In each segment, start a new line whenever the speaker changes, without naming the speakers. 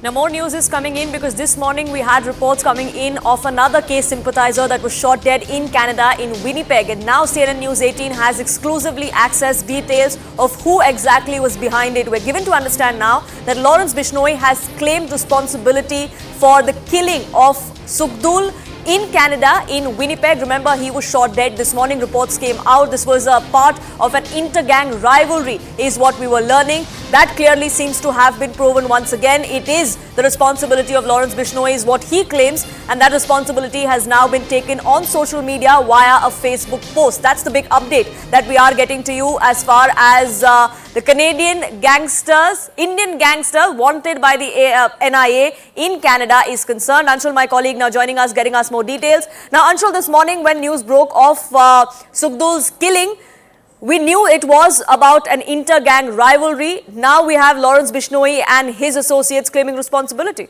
Now, more news is coming in because this morning we had reports coming in of another case sympathizer that was shot dead in Canada in Winnipeg. And now CNN News 18 has exclusively accessed details of who exactly was behind it. We're given to understand now that Lawrence Bishnoi has claimed responsibility for the killing of Sukhdool in Canada, in Winnipeg. Remember, he was shot dead. This morning reports came out. This was a part of an inter-gang rivalry is what we were learning. That clearly seems to have been proven once again. It is the responsibility of Lawrence Bishnoi is what he claims, and that responsibility has now been taken on social media via a Facebook post. That's the big update that we are getting to you as far as the Canadian gangsters, Indian gangster wanted by the NIA in Canada is concerned. Anshul, my colleague, now joining us, getting us more details. Now, Anshul, this morning when news broke of Sukhdool's killing, we knew it was about an inter-gang rivalry. Now we have Lawrence Bishnoi and his associates claiming responsibility.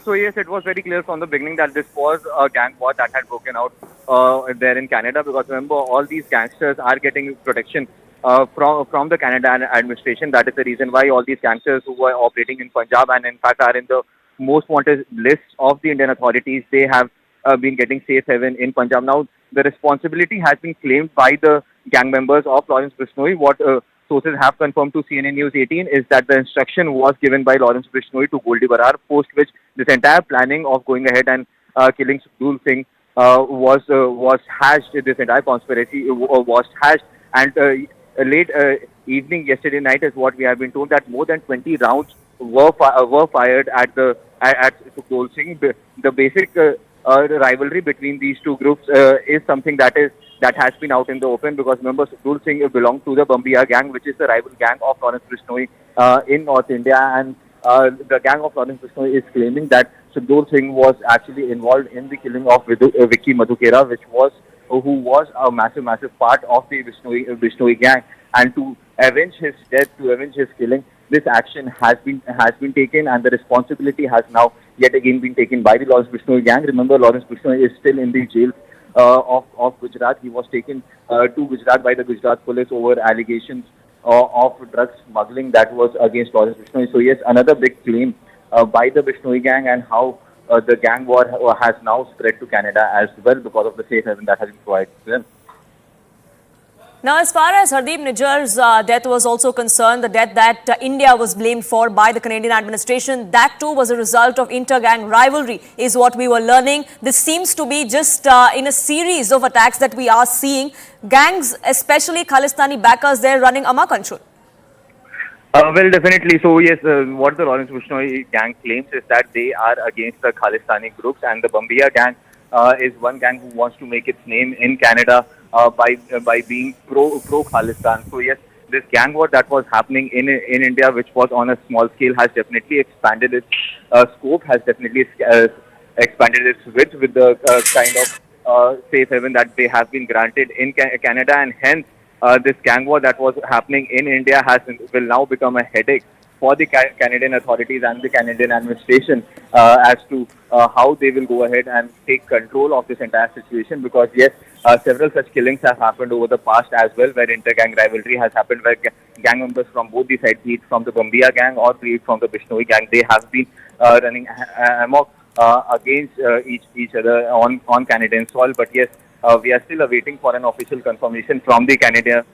So yes, it was very clear from the beginning that this was a gang war that had broken out there in Canada, because remember, all these gangsters are getting protection from the Canadian administration. That is the reason why all these gangsters who were operating in Punjab and in fact are in the most wanted list of the Indian authorities, they have been getting safe haven in Punjab. Now, the responsibility has been claimed by the gang members of Lawrence Bishnoi. What sources have confirmed to CNN News 18 is that the instruction was given by Lawrence Bishnoi to Brar, post which this entire planning of going ahead and killing Sukhdool Singh was hashed. This entire conspiracy was hashed, and late evening yesterday night is what we have been told that more than 20 rounds were fired at Sukhdool Singh. The basic rivalry between these two groups is something that has been out in the open, because remember, Sukhdool Singh belonged to the Bambia gang, which is the rival gang of Lawrence Bishnoi in North India, and the gang of Lawrence Bishnoi is claiming that Sukhdool Singh was actually involved in the killing of Vicky, who was a massive part of the Bishnoi gang, and to avenge his death, to avenge his killing, this action has been taken, and the responsibility has now yet again been taken by the Lawrence Bishnoi gang. Remember, Lawrence Bishnoi is still in the jail of Gujarat. He was taken to Gujarat by the Gujarat police over allegations of drug smuggling that was against Lawrence Bishnoi. So yes, another big claim by the Bishnoi gang, and how the gang war has now spread to Canada as well because of the safe haven that has been provided to them.
Now, as far as Hardeep Nijjar's death was also concerned, the death that India was blamed for by the Canadian administration, that too was a result of inter-gang rivalry, is what we were learning. This seems to be just in a series of attacks that we are seeing. Gangs, especially Khalistani backers, they're running amok, Anshul.
Well, definitely. So yes, what the Lawrence Bishnoi gang claims is that they are against the Khalistani groups, and the Bambia gang is one gang who wants to make its name in Canada by being pro Khalistan. So yes, this gang war that was happening in India, which was on a small scale, has definitely expanded its scope, has definitely expanded its width with the kind of safe haven that they have been granted in Canada, and hence this gang war that was happening in India will now become a headache for the Canadian authorities and the Canadian administration as to how they will go ahead and take control of this entire situation, because yes, several such killings have happened over the past as well, where inter-gang rivalry has happened, where gang members from both the sides, be it from the Bambia gang or be it from the Bishnoi gang, they have been running amok against each other on Canadian soil. But yes, we are still awaiting for an official confirmation from the Canadian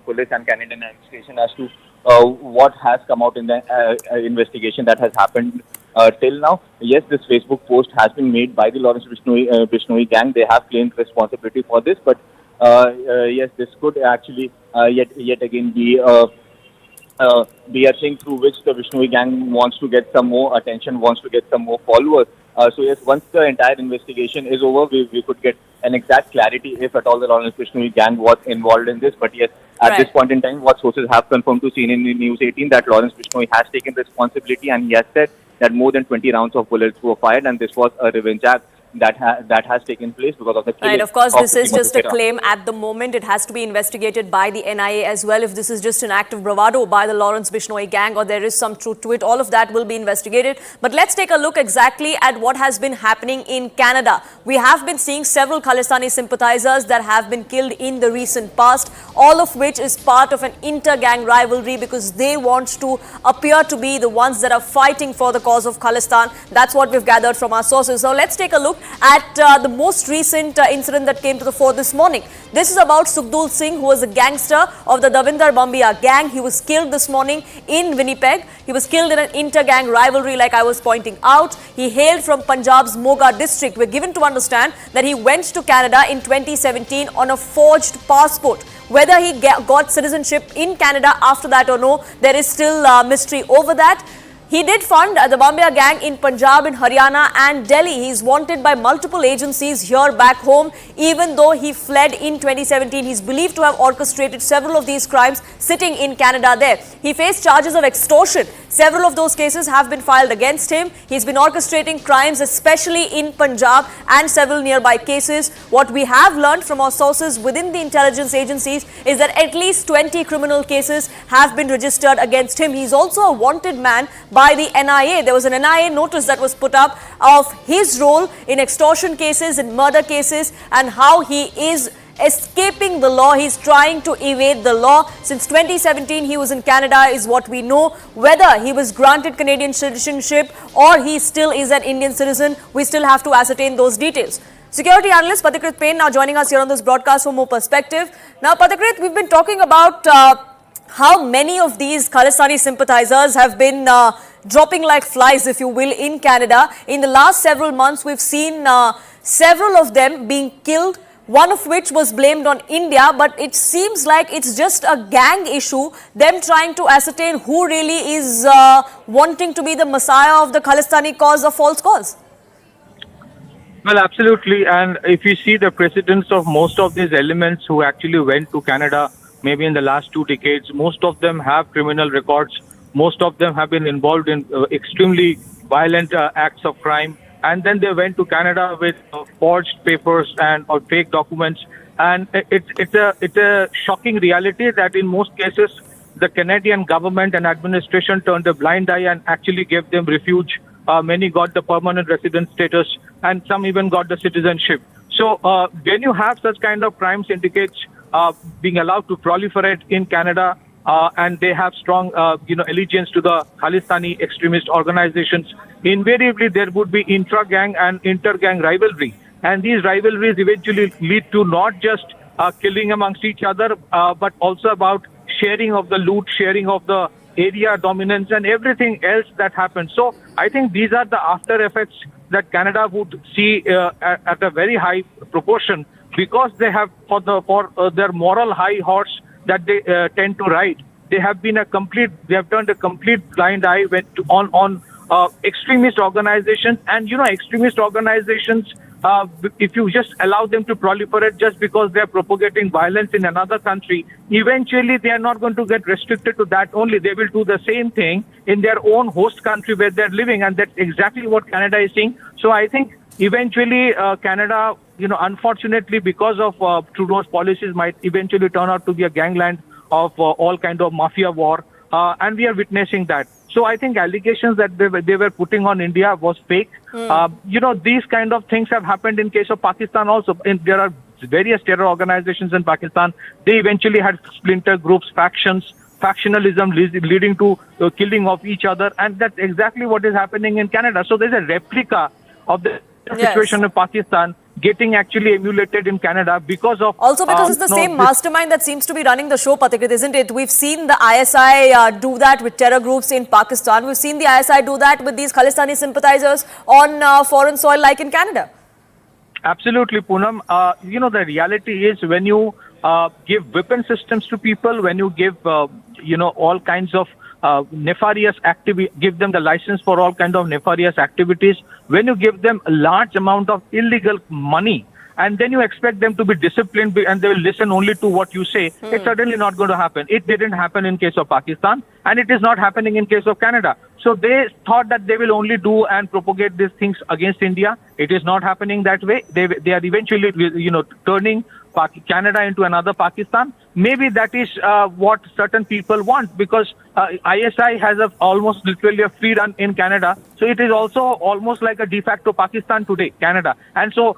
police and Canadian administration as to what has come out in the investigation that has happened till now. Yes, this Facebook post has been made by the Lawrence Bishnoi gang. They have claimed responsibility for this, but yes, this could actually yet again be a thing through which the Bishnoi gang wants to get some more attention, wants to get some more followers. So yes, once the entire investigation is over, we could get an exact clarity if at all the Lawrence Bishnoi gang was involved in this. But yes, at this point in time, what sources have confirmed to CNN News 18 that Lawrence Bishnoi has taken responsibility, and he has said that more than 20 rounds of bullets were fired, and this was a revenge act that has taken place because of the
Right,
killing
of course,
of
this is just a
Middkhera.
claim at the moment. It has to be investigated by the NIA as well. If this is just an act of bravado by the Lawrence Bishnoi gang or there is some truth to it, all of that will be investigated. But let's take a look exactly at what has been happening in Canada. We have been seeing several Khalistani sympathizers that have been killed in the recent past, all of which is part of an inter-gang rivalry because they want to appear to be the ones that are fighting for the cause of Khalistan. That's what we've gathered from our sources. So let's take a look at the most recent incident that came to the fore this morning. This is about Sukhdool Singh, who was a gangster of the Davinder Bambia gang. He was killed this morning in Winnipeg. He was killed in an inter-gang rivalry, like I was pointing out. He hailed from Punjab's Moga district. We're given to understand that he went to Canada in 2017 on a forged passport. Whether he got citizenship in Canada after that or no, there is still mystery over that. He did fund the Bambia gang in Punjab, in Haryana and Delhi. He is wanted by multiple agencies here back home. Even though he fled in 2017, he is believed to have orchestrated several of these crimes sitting in Canada there. He faced charges of extortion. Several of those cases have been filed against him. He's been orchestrating crimes, especially in Punjab and several nearby cases. What we have learned from our sources within the intelligence agencies is that at least 20 criminal cases have been registered against him. He's also a wanted man by the NIA. There was an NIA notice that was put up of his role in extortion cases, in murder cases, and how he is escaping the law. He's trying to evade the law. Since 2017, he was in Canada, is what we know. Whether he was granted Canadian citizenship or he still is an Indian citizen, we still have to ascertain those details. Security analyst Pathikrit Payne now joining us here on this broadcast for more perspective. Now, Pathikrit, we've been talking about how many of these Khalistani sympathizers have been dropping like flies, if you will, in Canada. In the last several months, we've seen several of them being killed, one of which was blamed on India, but it seems like it's just a gang issue, them trying to ascertain who really is wanting to be the messiah of the Khalistani cause or false cause.
Well, absolutely. And if you see the precedents of most of these elements who actually went to Canada, maybe in the last 2 decades, most of them have criminal records. Most of them have been involved in extremely violent acts of crime. And then they went to Canada with forged papers and or fake documents. And it's a shocking reality that in most cases, the Canadian government and administration turned a blind eye and actually gave them refuge. Many got the permanent resident status and some even got the citizenship. So when you have such kind of crime syndicates being allowed to proliferate in Canada, and they have strong, allegiance to the Khalistani extremist organizations, invariably there would be intra-gang and inter-gang rivalry. And these rivalries eventually lead to not just killing amongst each other, but also about sharing of the loot, sharing of the area dominance and everything else that happens. So I think these are the after effects that Canada would see at a very high proportion, because they have for their moral high horse that they tend to ride. They have turned a complete blind eye on extremist organizations. And extremist organizations, if you just allow them to proliferate just because they are propagating violence in another country, eventually they are not going to get restricted to that only. They will do the same thing in their own host country where they're living, and that's exactly what Canada is seeing. So I think eventually Canada, unfortunately, because of Trudeau's policies, might eventually turn out to be a gangland of all kind of mafia war, and we are witnessing that. So I think allegations that they were putting on India was fake. These kind of things have happened in case of Pakistan also. There are various terror organizations in Pakistan. They eventually had splinter groups, factionalism leading to killing of each other, and that's exactly what is happening in Canada. So there's a replica of the situation in Pakistan getting actually emulated in Canada because of...
Also because it's the same mastermind that seems to be running the show, Pathikrit, isn't it? We've seen the ISI do that with terror groups in Pakistan. We've seen the ISI do that with these Khalistani sympathizers on foreign soil like in Canada.
Absolutely, Poonam. The reality is when you give weapon systems to people, when you give, all kinds of nefarious activity, give them the license for all kind of nefarious activities, when you give them a large amount of illegal money, and then you expect them to be disciplined and they will listen only to what you say, it's certainly not going to happen. It didn't happen in case of Pakistan, and it is not happening in case of Canada. So they thought that they will only do and propagate these things against India. It is not happening that way. They are eventually, turning Canada into another Pakistan. Maybe that is what certain people want, because ISI has almost literally a free run in Canada. So it is also almost like a de facto Pakistan today, Canada. And so